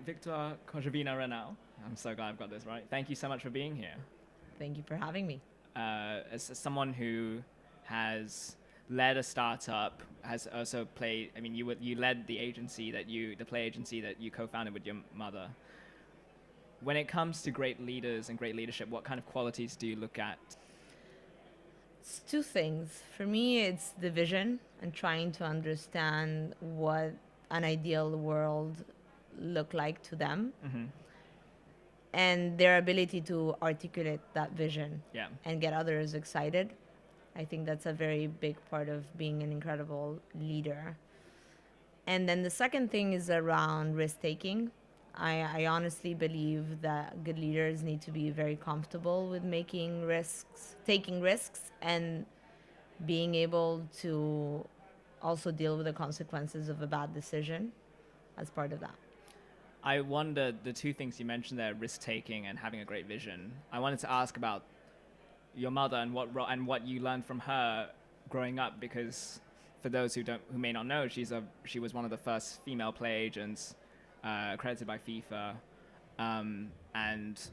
Victoire Cogevina Reynal. I'm so glad I've got this right. Thank you so much for being here. Thank you for having me. As someone who has led a startup, has also played. I mean, you led the play agency that you co-founded with your mother. When it comes to great leaders and great leadership, what kind of qualities do you look at? It's two things. For me, it's the vision and trying to understand what an ideal world look like to them, Mm-hmm. and their ability to articulate that vision Yeah. and get others excited. I think that's a very big part of being an incredible leader. And then the second thing is around risk taking. I honestly believe that good leaders need to be very comfortable with taking risks, and being able to also deal with the consequences of a bad decision as part of that. I wonder, the two things you mentioned there, risk taking and having a great vision. I wanted to ask about your mother and what you learned from her growing up, because for those who may not know, she was one of the first female play agents accredited by FIFA, and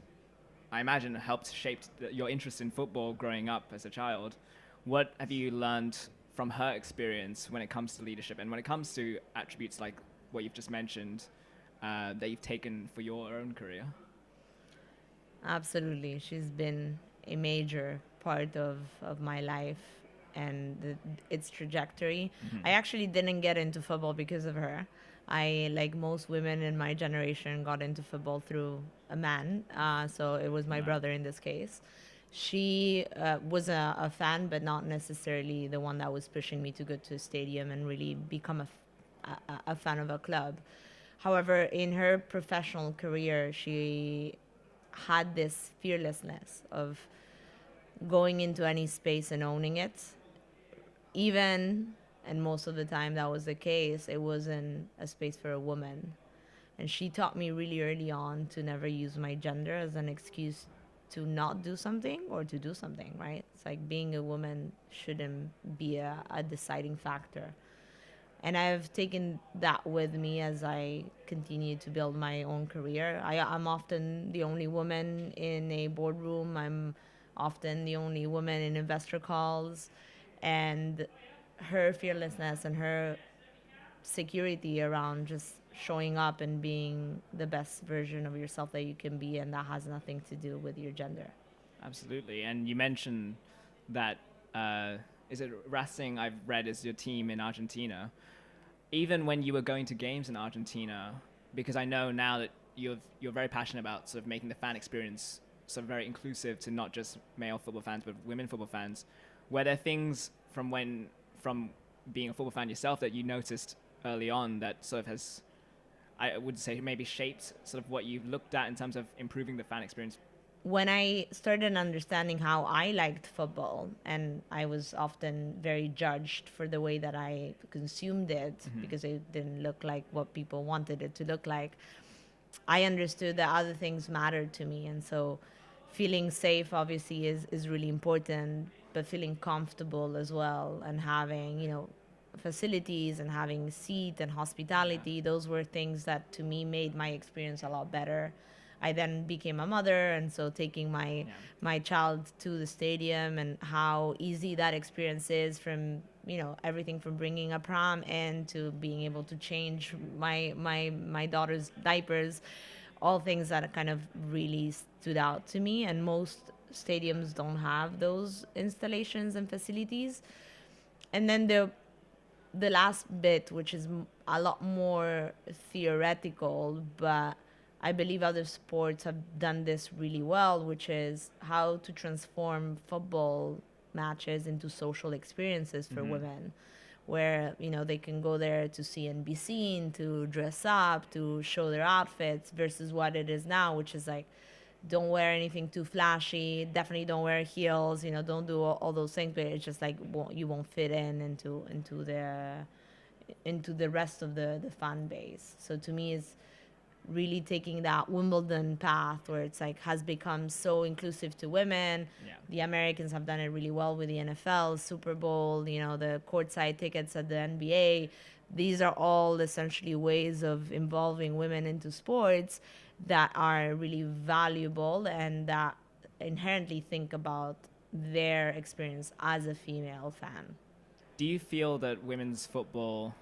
I imagine it helped shape your interest in football growing up as a child. What have you learned from her experience when it comes to leadership and when it comes to attributes like what you've just mentioned that you've taken for your own career? Absolutely. She's been a major part of my life and its trajectory. Mm-hmm. I actually didn't get into football because of her. I, like most women in my generation, got into football through a man. So it was my Right. brother in this case. She was a fan, but not necessarily the one that was pushing me to go to a stadium and really become a fan of a club. However, in her professional career, she had this fearlessness of going into any space and owning it. Even, and most of the time that was the case, it wasn't a space for a woman. And she taught me really early on to never use my gender as an excuse to not do something or to do something, right? It's like being a woman shouldn't be a deciding factor. And I've taken that with me as I continue to build my own career. I'm often the only woman in a boardroom. I'm often the only woman in investor calls. And her fearlessness and her security around just showing up and being the best version of yourself that you can be, and that has nothing to do with your gender. Absolutely. And you mentioned that is it Racing? I've read is your team in Argentina. Even when you were going to games in Argentina, because I know now that you're very passionate about sort of making the fan experience sort of very inclusive to not just male football fans but women football fans. Were there things from being a football fan yourself that you noticed early on that sort of has, I would say, maybe shaped sort of what you've looked at in terms of improving the fan experience? When I started understanding how I liked football, and I was often very judged for the way that I consumed it, Mm-hmm. because it didn't look like what people wanted it to look like, I understood that other things mattered to me. And so feeling safe obviously is really important, but feeling comfortable as well, and having, facilities and having seat and hospitality, those were things that to me made my experience a lot better. I then became a mother, and so taking my child to the stadium and how easy that experience is, from everything from bringing a pram in to being able to change my daughter's diapers, all things that kind of really stood out to me. And most stadiums don't have those installations and facilities. And then the last bit, which is a lot more theoretical, but I believe other sports have done this really well, which is how to transform football matches into social experiences for Mm-hmm. women, where they can go there to see and be seen, to dress up, to show their outfits, versus what it is now, which is like, don't wear anything too flashy, definitely don't wear heels, don't do all those things, but it's just like you won't fit into the rest of the fan base. So to me, it's really taking that Wimbledon path where it's like has become so inclusive to women. Yeah. The Americans have done it really well with the NFL, Super Bowl, the courtside tickets at the NBA. These are all essentially ways of involving women into sports that are really valuable and that inherently think about their experience as a female fan. Do you feel that women's football,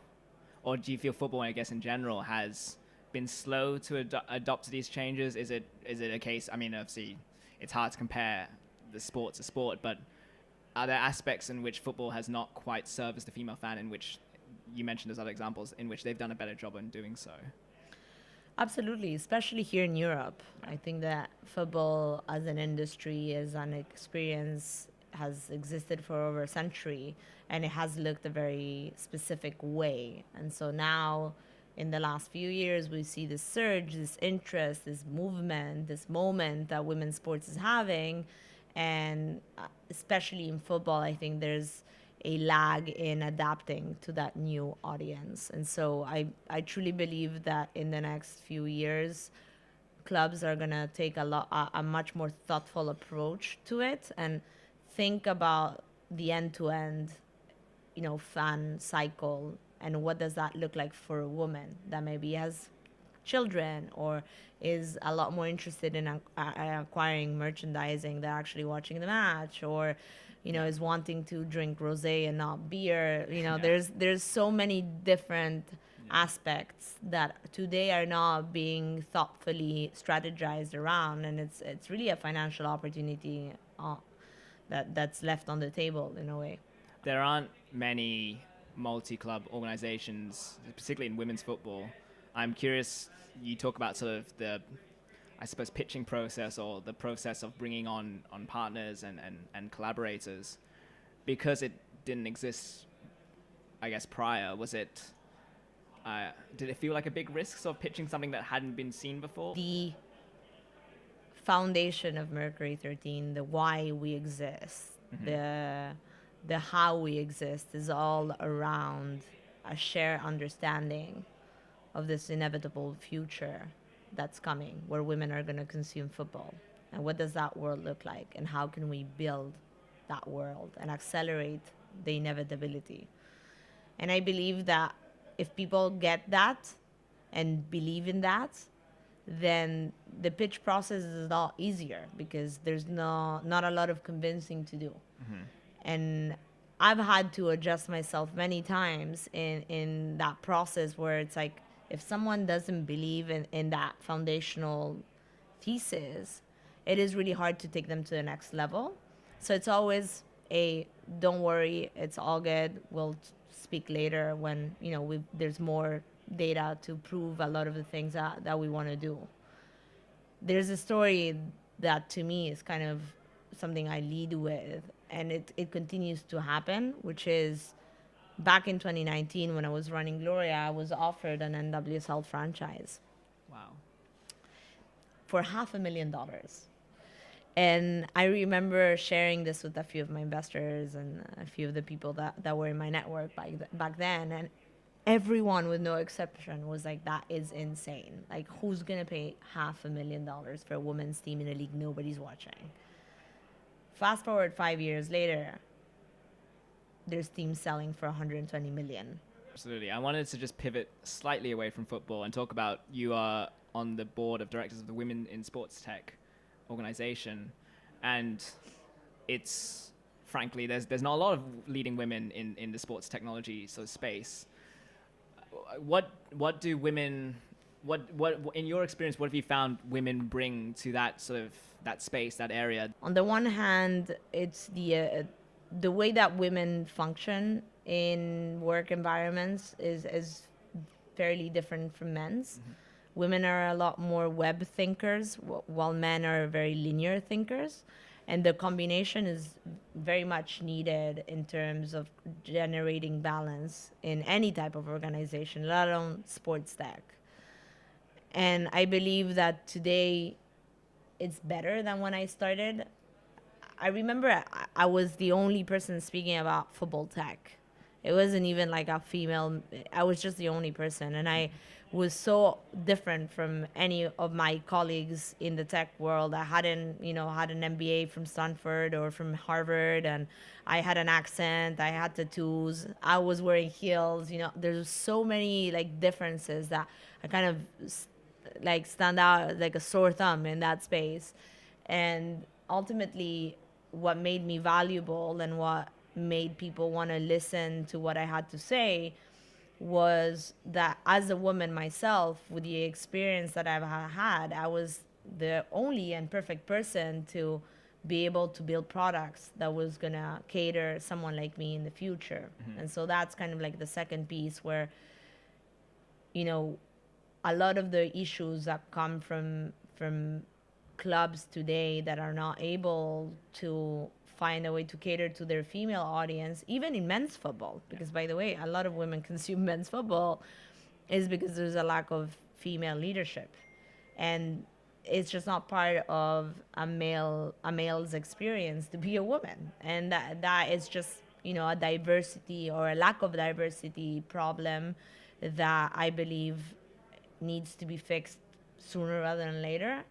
or do you feel football, I guess, in general, has been slow to adopt to these changes? Is it a case? I mean, obviously, it's hard to compare the sport to sport, but are there aspects in which football has not quite serviced the female fan, in which you mentioned as other examples, in which they've done a better job in doing so? Absolutely, especially here in Europe. I think that football as an industry, as an experience, has existed for over a century and it has looked a very specific way. And so now, in the last few years, we see this surge, this interest, this movement, this moment that women's sports is having. And especially in football, I think there's a lag in adapting to that new audience. And so I truly believe that in the next few years, clubs are going to take a much more thoughtful approach to it and think about the end-to-end, fan cycle, and what does that look like for a woman that maybe has children or is a lot more interested in acquiring merchandising than actually watching the match, or is wanting to drink rosé and not beer. There's so many different aspects that today are not being thoughtfully strategized around, and it's really a financial opportunity that's left on the table in a way. There aren't many multi-club organizations, particularly in women's football. I'm curious, you talk about sort of the, I suppose, pitching process or the process of bringing on partners and collaborators. Because it didn't exist, I guess, prior, did it feel like a big risk, sort of pitching something that hadn't been seen before? The foundation of Mercury 13, the why we exist, the how we exist is all around a shared understanding of this inevitable future that's coming, where women are going to consume football. And what does that world look like? And how can we build that world and accelerate the inevitability? And I believe that if people get that and believe in that, then the pitch process is a lot easier because there's not a lot of convincing to do. And I've had to adjust myself many times in that process where it's like, if someone doesn't believe in that foundational thesis, it is really hard to take them to the next level. So it's always don't worry, it's all good. We'll speak later when there's more data to prove a lot of the things that we want to do. There's a story that to me is kind of something I lead with, and it continues to happen, which is back in 2019 when I was running Gloria, I was offered an NWSL franchise. Wow. For $500,000. And I remember sharing this with a few of my investors and a few of the people that were in my network back then. And everyone, with no exception, was like, that is insane. Like, who's going to pay $500,000 for a women's team in a league nobody's watching? Fast forward 5 years later, there's teams selling for $120 million. Absolutely. I wanted to just pivot slightly away from football and talk about, you are on the board of directors of the Women in Sports Tech organization, and it's frankly there's not a lot of leading women in the sports technology sort of space. What do women, what in your experience, what have you found women bring to that sort of that space, that area? On the one hand, it's the way that women function in work environments is fairly different from men's. Women are a lot more web thinkers, while men are very linear thinkers. And the combination is very much needed in terms of generating balance in any type of organization, let alone sports tech. And I believe that today it's better than when I started. I remember I was the only person speaking about football tech. It wasn't even like a female. I was just the only person, and I was so different from any of my colleagues in the tech world. I hadn't, had an MBA from Stanford or from Harvard, and I had an accent. I had tattoos. I was wearing heels. There's so many like differences that I kind of like stand out like a sore thumb in that space. And ultimately, what made me valuable and what made people want to listen to what I had to say was that as a woman myself, with the experience that I've had, I was the only and perfect person to be able to build products that was going to cater someone like me in the future. And so that's kind of like the second piece where, a lot of the issues that come from clubs today that are not able to find a way to cater to their female audience, even in men's football, because by the way, a lot of women consume men's football, is because there's a lack of female leadership, and it's just not part of a male's experience to be a woman, and that is just a diversity or a lack of diversity problem that I believe needs to be fixed sooner rather than later.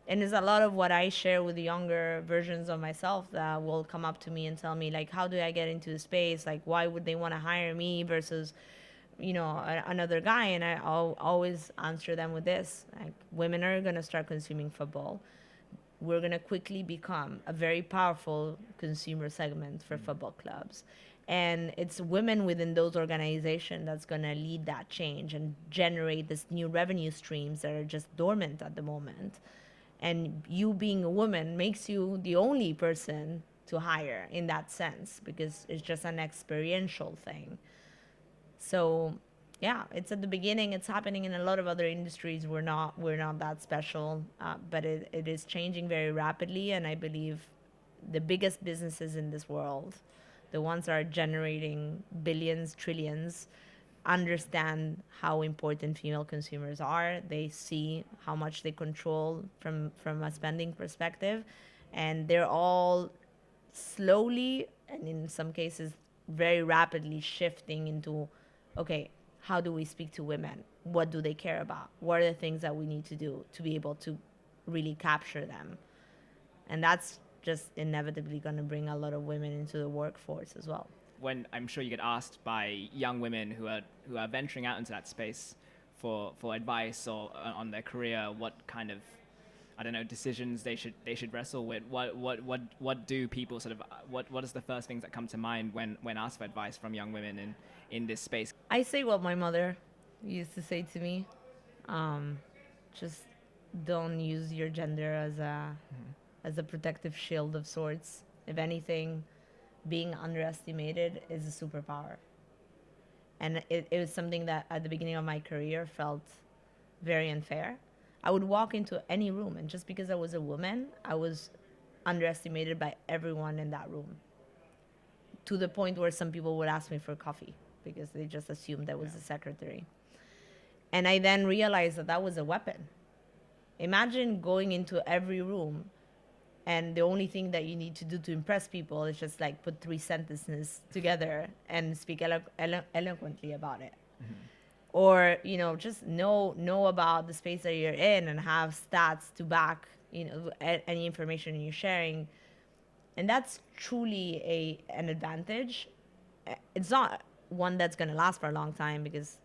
And it's a lot of what I share with the younger versions of myself that will come up to me and tell me, like, how do I get into the space? Like, why would they want to hire me versus, another guy? And I'll always answer them with this. Like, women are going to start consuming football. We're going to quickly become a very powerful consumer segment for football clubs. And it's women within those organizations that's going to lead that change and generate this new revenue streams that are just dormant at the moment. And you being a woman makes you the only person to hire in that sense, because it's just an experiential thing. So yeah, it's at the beginning. It's happening in a lot of other industries. We're not that special, but it is changing very rapidly. And I believe the biggest businesses in this world, the ones that are generating billions, trillions, understand how important female consumers are. They see how much they control from a spending perspective, and they're all slowly, and in some cases very rapidly, shifting into, okay, how do we speak to women? What do they care about? What are the things that we need to do to be able to really capture them? And that's just inevitably going to bring a lot of women into the workforce as well. When I'm sure you get asked by young women who are venturing out into that space for advice or on their career, what kind of, I don't know, decisions they should wrestle with. What do people sort of what is the first things that come to mind when asked for advice from young women in this space? I say what my mother used to say to me. Just don't use your gender as a protective shield of sorts. If anything, being underestimated is a superpower. And it was something that at the beginning of my career felt very unfair. I would walk into any room, and just because I was a woman, I was underestimated by everyone in that room, to the point where some people would ask me for coffee because they just assumed I was the secretary. And I then realized that that was a weapon. Imagine going into every room, and the only thing that you need to do to impress people is just like put 3 sentences together and speak eloquently about it. Or, just know about the space that you're in and have stats to back, any information you're sharing. And that's truly an advantage. It's not one that's going to last for a long time, because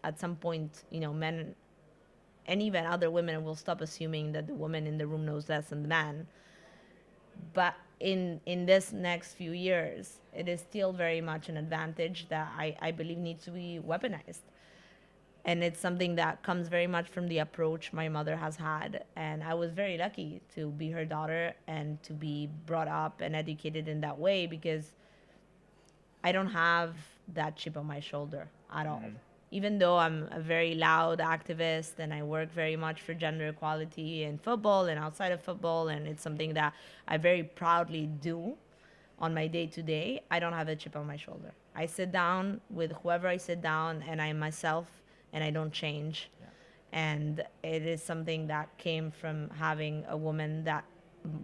at some point, men and even other women will stop assuming that the woman in the room knows less than the man. But in this next few years, it is still very much an advantage that I believe needs to be weaponized. And it's something that comes very much from the approach my mother has had. And I was very lucky to be her daughter and to be brought up and educated in that way, because I don't have that chip on my shoulder at all. Even though I'm a very loud activist and I work very much for gender equality in football and outside of football, and it's something that I very proudly do on my day-to-day, I don't have a chip on my shoulder. I sit down with whoever I sit down, and I'm myself, and I don't change. Yeah. And it is something that came from having a woman that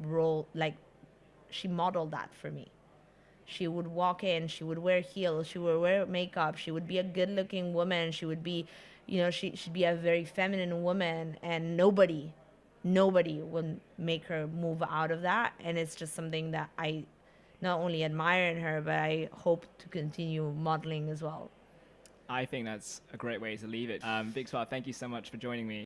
role, like, she modeled that for me. She would walk in, she would wear heels, she would wear makeup, she would be a good looking woman, she would be, she'd be a very feminine woman, and nobody would make her move out of that. And it's just something that I not only admire in her, but I hope to continue modeling as well. I think that's a great way to leave it. Victoire, thank you so much for joining me.